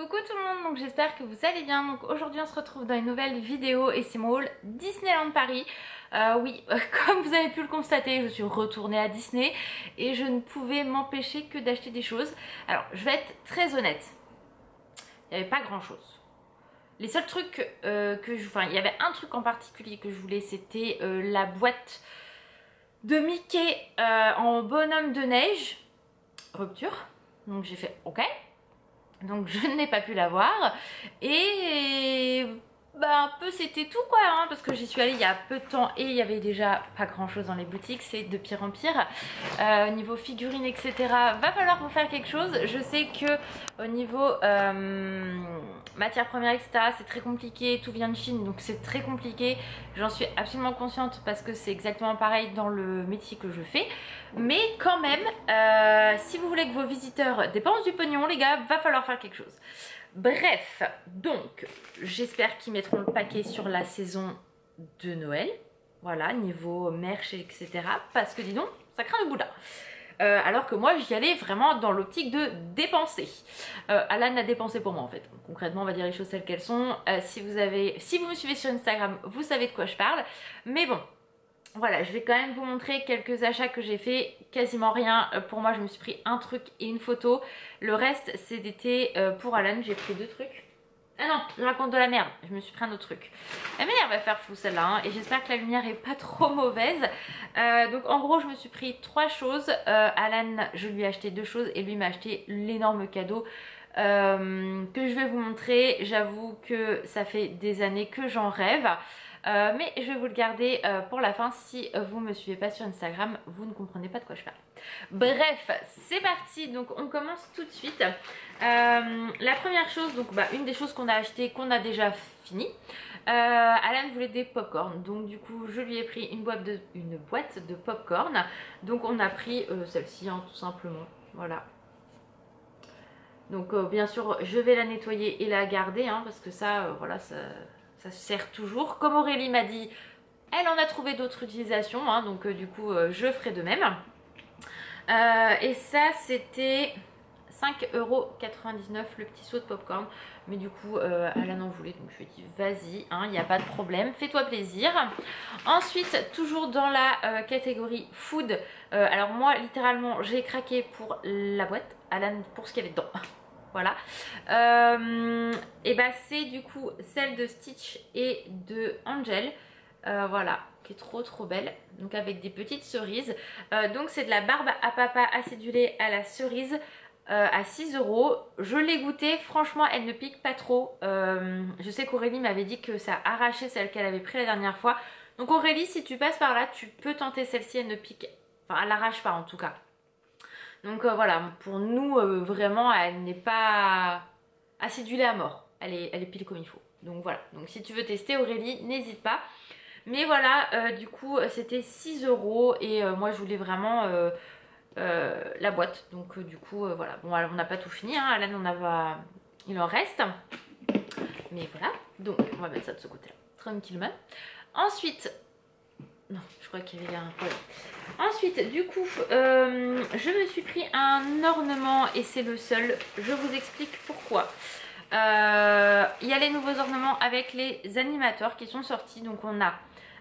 Coucou tout le monde, donc j'espère que vous allez bien. Donc aujourd'hui on se retrouve dans une nouvelle vidéo et c'est mon haul Disneyland Paris. Oui, comme vous avez pu le constater, je suis retournée à Disney et je ne pouvais m'empêcher que d'acheter des choses. Alors je vais être très honnête, il n'y avait pas grand chose. Les seuls trucs il y avait un truc en particulier que je voulais, c'était la boîte de Mickey en bonhomme de neige, rupture. Donc j'ai fait ok. Donc je n'ai pas pu l'avoir et un peu c'était tout quoi hein, parce que j'y suis allée il y a peu de temps et il y avait déjà pas grand chose dans les boutiques, c'est de pire en pire. Niveau figurines etc, va falloir vous faire quelque chose. Je sais que au niveau matières premières etc c'est très compliqué, tout vient de Chine donc c'est très compliqué. J'en suis absolument consciente parce que c'est exactement pareil dans le métier que je fais. Mais quand même, si vous voulez que vos visiteurs dépensent du pognon les gars, va falloir faire quelque chose. Bref, donc j'espère qu'ils mettront le paquet sur la saison de Noël. Voilà, niveau merch etc. Parce que dis donc, ça craint le boudin. Alors que moi j'y allais vraiment dans l'optique de dépenser. Alan a dépensé pour moi en fait. Concrètement on va dire les choses telles qu'elles sont. Si vous me suivez sur Instagram, vous savez de quoi je parle. Mais bon, voilà, je vais quand même vous montrer quelques achats que j'ai fait, quasiment rien. Pour moi je me suis pris un truc et une photo. Le reste c'était pour Alan, j'ai pris deux trucs. Ah non, je raconte de la merde, je me suis pris un autre truc. La lumière va faire fou celle-là hein, et j'espère que la lumière est pas trop mauvaise. Donc en gros je me suis pris trois choses. Alan, je lui ai acheté deux choses et lui m'a acheté l'énorme cadeau que je vais vous montrer. J'avoue que ça fait des années que j'en rêve. Mais je vais vous le garder pour la fin. Si vous ne me suivez pas sur Instagram, vous ne comprenez pas de quoi je parle. Bref, c'est parti. Donc on commence tout de suite. La première chose, donc une des choses qu'on a acheté, qu'on a déjà fini. Alan voulait des popcorn, donc du coup je lui ai pris une boîte de popcorn. Donc on a pris celle-ci hein, tout simplement. Voilà. Donc bien sûr je vais la nettoyer et la garder hein, parce que ça voilà ça sert toujours. Comme Aurélie m'a dit, elle en a trouvé d'autres utilisations hein, donc du coup je ferai de même. Et ça c'était 5,99€ le petit seau de popcorn. Mais du coup Alan en voulait donc je lui ai dit vas-y hein, il n'y a pas de problème, fais-toi plaisir. Ensuite toujours dans la catégorie food, alors moi littéralement j'ai craqué pour la boîte, Alan pour ce qu'il y avait dedans. Voilà, et c'est du coup celle de Stitch et de Angel, voilà, qui est trop belle, donc avec des petites cerises. Donc c'est de la barbe à papa acidulée à la cerise à 6€. Je l'ai goûtée, franchement elle ne pique pas trop. Je sais qu'Aurélie m'avait dit que ça arrachait celle qu'elle avait pris la dernière fois. Donc Aurélie, si tu passes par là, tu peux tenter celle-ci, elle ne pique, enfin elle n'arrache pas en tout cas. Donc voilà, pour nous vraiment elle n'est pas acidulée à mort, elle est pile comme il faut. Donc voilà, donc si tu veux tester Aurélie, n'hésite pas. Mais voilà, du coup c'était 6€ et moi je voulais vraiment la boîte. Donc du coup voilà, bon on n'a pas tout fini, hein. Alan il en reste. Mais voilà, donc on va mettre ça de ce côté là, tranquillement. Ensuite, non, je crois qu'il y avait un problème. Ensuite, du coup, je me suis pris un ornement et c'est le seul. Je vous explique pourquoi. Il y a les nouveaux ornements avec les animateurs qui sont sortis. Donc on a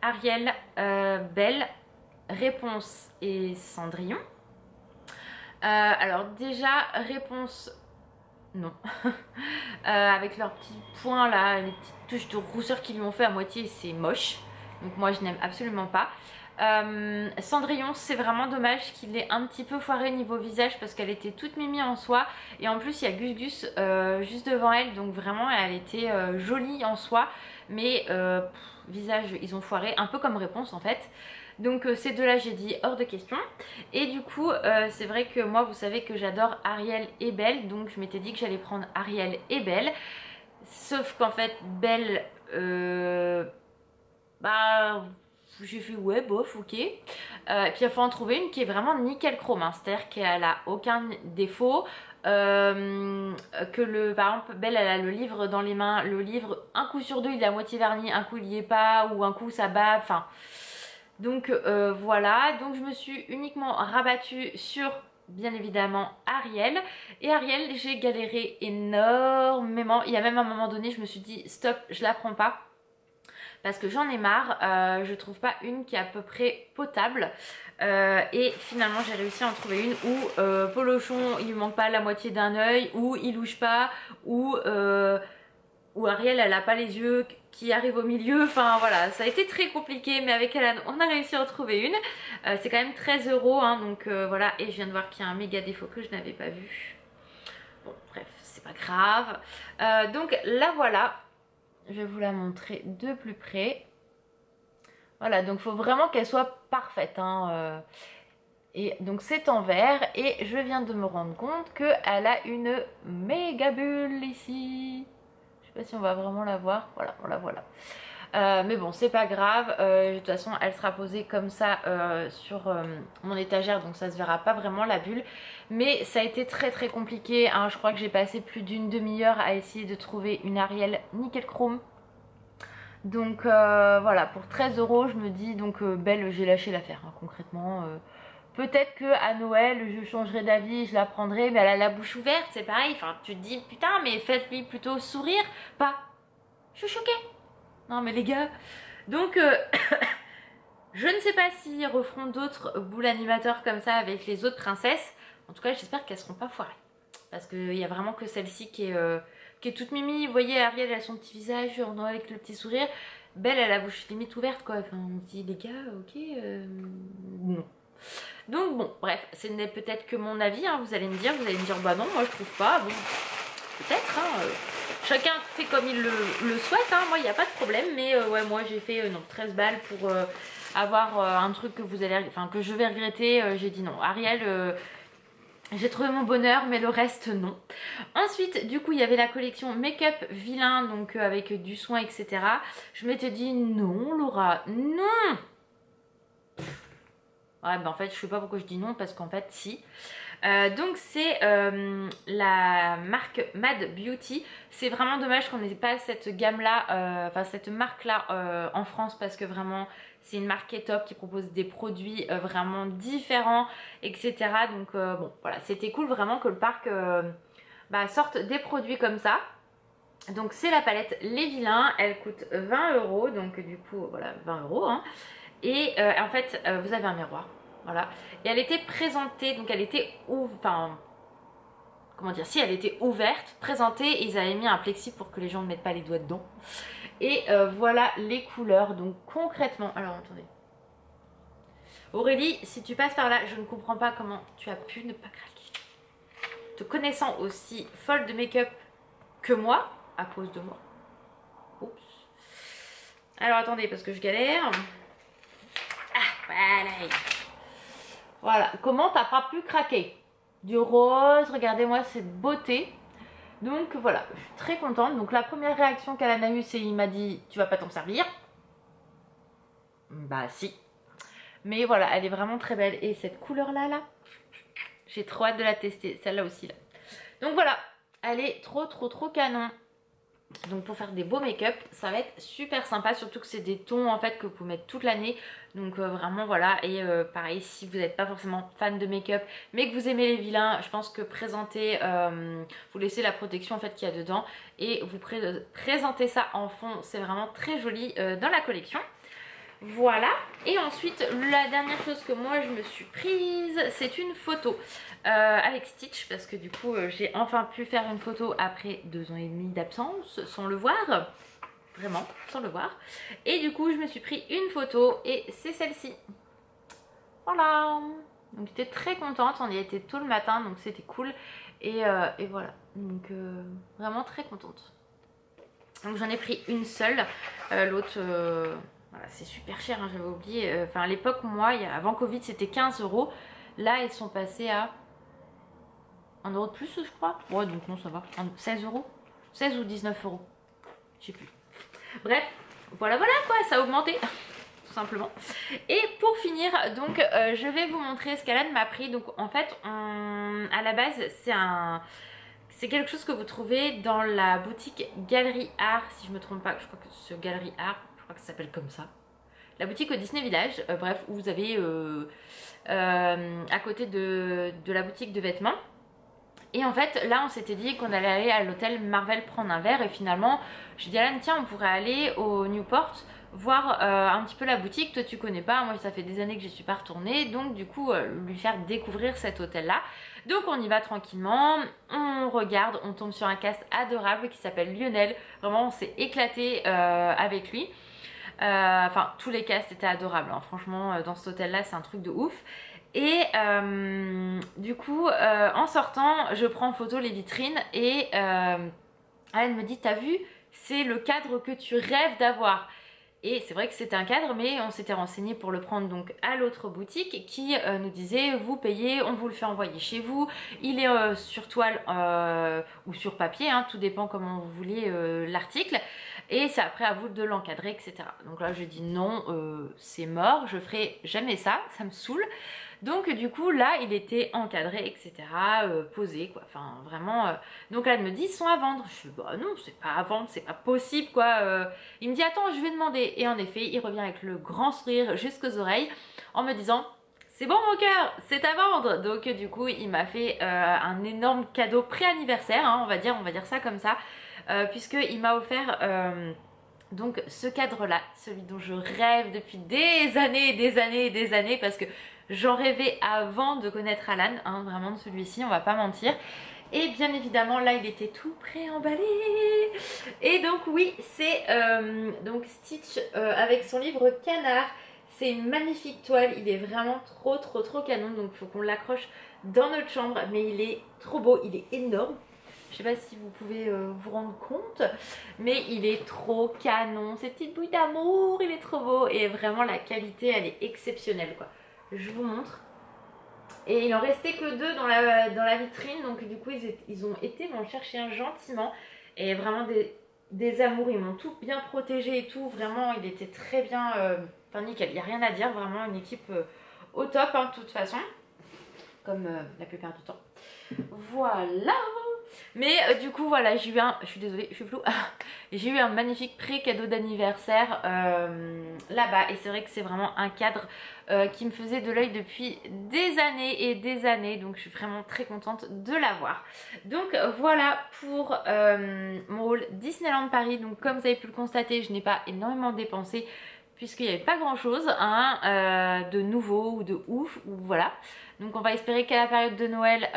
Ariel, Belle, Réponse et Cendrillon. Alors déjà, Réponse... non. Avec leurs petits points là, les petites touches de rousseur qu'ils lui ont fait à moitié, c'est moche. Donc moi je n'aime absolument pas. Cendrillon, c'est vraiment dommage qu'il ait un petit peu foiré niveau visage parce qu'elle était toute mimi en soi. Et en plus il y a Gus Gus juste devant elle, donc vraiment elle était jolie en soi. Mais visage ils ont foiré, un peu comme Réponse en fait. Donc ces deux là j'ai dit hors de question. Et du coup c'est vrai que moi vous savez que j'adore Ariel et Belle. Donc je m'étais dit que j'allais prendre Ariel et Belle. Sauf qu'en fait Belle... j'ai fait ouais bof ok. Et puis il faut en trouver une qui est vraiment nickel chrome hein. C'est à dire qu'elle a aucun défaut. Que par exemple Belle elle a le livre dans les mains. Le livre un coup sur deux il est à moitié verni, un coup il y est pas, ou un coup ça bave, enfin. Donc voilà, donc je me suis uniquement rabattue sur bien évidemment Ariel. Et Ariel, j'ai galéré énormément. Il y a même un moment donné, je me suis dit stop, je la prends pas. Parce que j'en ai marre, je trouve pas une qui est à peu près potable. Et finalement j'ai réussi à en trouver une où Polochon il lui manque pas la moitié d'un œil, où il louche pas, où Ariel elle a pas les yeux qui arrivent au milieu. Enfin voilà, ça a été très compliqué, mais avec Alan on a réussi à en trouver une. C'est quand même 13 €, hein, donc voilà. Et je viens de voir qu'il y a un méga défaut que je n'avais pas vu. Bon bref, c'est pas grave. Donc là voilà. Je vais vous la montrer de plus près. Voilà, donc il faut vraiment qu'elle soit parfaite. Hein, Et donc c'est en verre. Et je viens de me rendre compte qu'elle a une méga bulle ici. Je sais pas si on va vraiment la voir. Voilà, on la voit là. Mais bon, c'est pas grave. De toute façon, elle sera posée comme ça sur mon étagère. Donc ça se verra pas vraiment la bulle. Mais ça a été très très compliqué. Hein. Je crois que j'ai passé plus d'une demi-heure à essayer de trouver une Ariel nickel chrome. Donc voilà, pour 13 €, je me dis, donc belle, j'ai lâché l'affaire, hein, concrètement. Peut-être qu'à Noël, je changerai d'avis, je la prendrai, mais elle a la bouche ouverte, c'est pareil. Enfin, tu te dis, putain, mais faites-lui plutôt sourire. Pas, je suis choquée. Non, mais les gars. Donc, je ne sais pas s'ils referont d'autres boules animateurs comme ça avec les autres princesses. En tout cas, j'espère qu'elles seront pas foirées. Parce qu'il n'y a vraiment que celle-ci qui est toute mimi. Vous voyez, Ariel elle a son petit visage avec le petit sourire. Belle, elle a la bouche limite ouverte quoi. Enfin, on se dit, les gars, ok, non. Donc bon, bref, ce n'est peut-être que mon avis. Hein, vous allez me dire, bah non, moi je trouve pas. Bon, peut-être. Hein, chacun fait comme il le souhaite. Hein, moi, il n'y a pas de problème. Mais ouais, moi j'ai fait 13 balles pour avoir un truc que que je vais regretter. J'ai dit non. Ariel. J'ai trouvé mon bonheur, mais le reste non. Ensuite, du coup, il y avait la collection Make-up Vilain, donc avec du soin, etc. Je m'étais dit non, Laura, non. Ouais, bah en fait, je sais pas pourquoi je dis non, parce qu'en fait, si. Donc c'est la marque Mad Beauty. C'est vraiment dommage qu'on n'ait pas cette gamme là, enfin cette marque là en France, parce que vraiment c'est une marque qui est top, qui propose des produits vraiment différents, etc. Donc bon voilà, c'était cool vraiment que le parc sorte des produits comme ça. Donc c'est la palette Les Vilains, elle coûte 20 €, donc du coup voilà 20 €. Hein. Et en fait vous avez un miroir. Voilà. Et elle était présentée, donc elle était comment dire, si elle était ouverte, présentée, et ils avaient mis un plexi pour que les gens ne mettent pas les doigts dedans. Et voilà les couleurs, donc concrètement, alors attendez. Aurélie, si tu passes par là, je ne comprends pas comment tu as pu ne pas craquer. Te connaissant aussi folle de make-up que moi, à cause de moi. Oups. Alors attendez, parce que je galère. Ah, voilà. Voilà, comment t'as pas pu craquer? Du rose, regardez-moi cette beauté. Donc voilà, je suis très contente. Donc la première réaction qu'Alan a eue, c'est il m'a dit tu vas pas t'en servir. Bah si. Mais voilà, elle est vraiment très belle. Et cette couleur là, j'ai trop hâte de la tester. Celle-là aussi là. Donc voilà, elle est trop canon. Donc pour faire des beaux make-up, ça va être super sympa, surtout que c'est des tons en fait que vous pouvez mettre toute l'année. Donc vraiment voilà, et pareil, si vous n'êtes pas forcément fan de make-up mais que vous aimez les vilains, je pense que présenter, vous laissez la protection en fait qu'il y a dedans et vous présentez ça en fond, c'est vraiment très joli dans la collection. Voilà, et ensuite la dernière chose que moi je me suis prise, c'est une photo avec Stitch, parce que du coup j'ai enfin pu faire une photo après 2 ans et demi d'absence sans le voir, vraiment sans le voir. Et du coup je me suis pris une photo et c'est celle-ci. Voilà, donc j'étais très contente, on y était tôt le matin donc c'était cool et voilà, donc vraiment très contente. Donc j'en ai pris une seule, l'autre... Voilà, c'est super cher, hein, j'avais oublié. Enfin, à l'époque, moi, avant Covid, c'était 15 €. Là, ils sont passés à 1 € de plus, je crois. Ouais, donc non, ça va. 16 €. 16 ou 19 €. Je sais plus. Bref, voilà quoi, ça a augmenté. Tout simplement. Et pour finir, donc, je vais vous montrer ce qu'Alan m'a pris. Donc, en fait, à la base, c'est quelque chose que vous trouvez dans la boutique Galerie Art, si je me trompe pas. Je crois que ce Galerie Art, que ça s'appelle comme ça. la boutique au Disney Village, bref, où vous avez à côté de la boutique de vêtements. Et en fait là on s'était dit qu'on allait aller à l'hôtel Marvel prendre un verre, et finalement j'ai dit à Alan, tiens, on pourrait aller au Newport voir un petit peu la boutique. Toi tu connais pas, moi ça fait des années que je suis pas retournée, donc du coup lui faire découvrir cet hôtel là. Donc on y va tranquillement, on regarde, on tombe sur un cast adorable qui s'appelle Lionel. Vraiment on s'est éclaté avec lui. Enfin tous les casts étaient adorables, hein. Franchement dans cet hôtel là c'est un truc de ouf. Et du coup en sortant je prends en photo les vitrines, et Alan me dit, t'as vu, c'est le cadre que tu rêves d'avoir. Et c'est vrai que c'était un cadre, mais on s'était renseigné pour le prendre donc à l'autre boutique qui nous disait, vous payez, on vous le fait envoyer chez vous, il est sur toile ou sur papier, hein, tout dépend comment vous voulez l'article, et c'est après à vous de l'encadrer, etc. Donc là je dis non, c'est mort, je ferai jamais ça, ça me saoule. Donc du coup là il était encadré, etc. Posé quoi, enfin vraiment. Donc là elle me dit, ils sont à vendre. Je suis bah non, c'est pas à vendre, c'est pas possible quoi. Il me dit attends, je vais demander. Et en effet il revient avec le grand sourire jusqu'aux oreilles en me disant, c'est bon mon cœur, c'est à vendre. Donc du coup il m'a fait un énorme cadeau pré-anniversaire, hein, on va dire ça comme ça, puisqu'il m'a offert donc ce cadre là, celui dont je rêve depuis des années et des années et des années, parce que j'en rêvais avant de connaître Alan, hein, vraiment de celui-ci, on va pas mentir. Et bien évidemment là il était tout pré-emballé. Et donc oui, c'est donc Stitch avec son livre Canard. C'est une magnifique toile, il est vraiment trop canon, donc il faut qu'on l'accroche dans notre chambre. Mais il est trop beau, il est énorme. Je sais pas si vous pouvez vous rendre compte, mais il est trop canon. Ces petites bouilles d'amour, il est trop beau. Et vraiment la qualité elle est exceptionnelle quoi. Je vous montre. Et il en restait que 2 dans la vitrine, donc du coup ils ont été m'en chercher un gentiment. Et vraiment des amours, ils m'ont tout bien protégé et tout. Vraiment il était très bien, enfin nickel, il n'y a rien à dire. Vraiment une équipe au top hein, de toute façon, comme la plupart du temps. Voilà. Mais du coup voilà, j'ai eu un, je suis désolée, je suis floue, j'ai eu un magnifique pré-cadeau d'anniversaire là-bas, et c'est vrai que c'est vraiment un cadre qui me faisait de l'œil depuis des années et des années, donc je suis vraiment très contente de l'avoir. Donc voilà pour mon haul Disneyland Paris. Donc comme vous avez pu le constater, je n'ai pas énormément dépensé puisqu'il n'y avait pas grand chose hein, de nouveau ou de ouf, ou voilà. Donc on va espérer qu'à la période de Noël,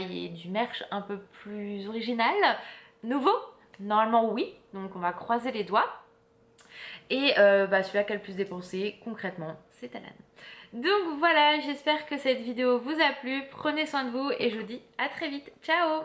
il y ait du merch un peu plus original, nouveau. Normalement oui, donc on va croiser les doigts. Et celui-là qui a le plus dépensé concrètement, c'est Alan. Donc voilà, j'espère que cette vidéo vous a plu. Prenez soin de vous et je vous dis à très vite. Ciao!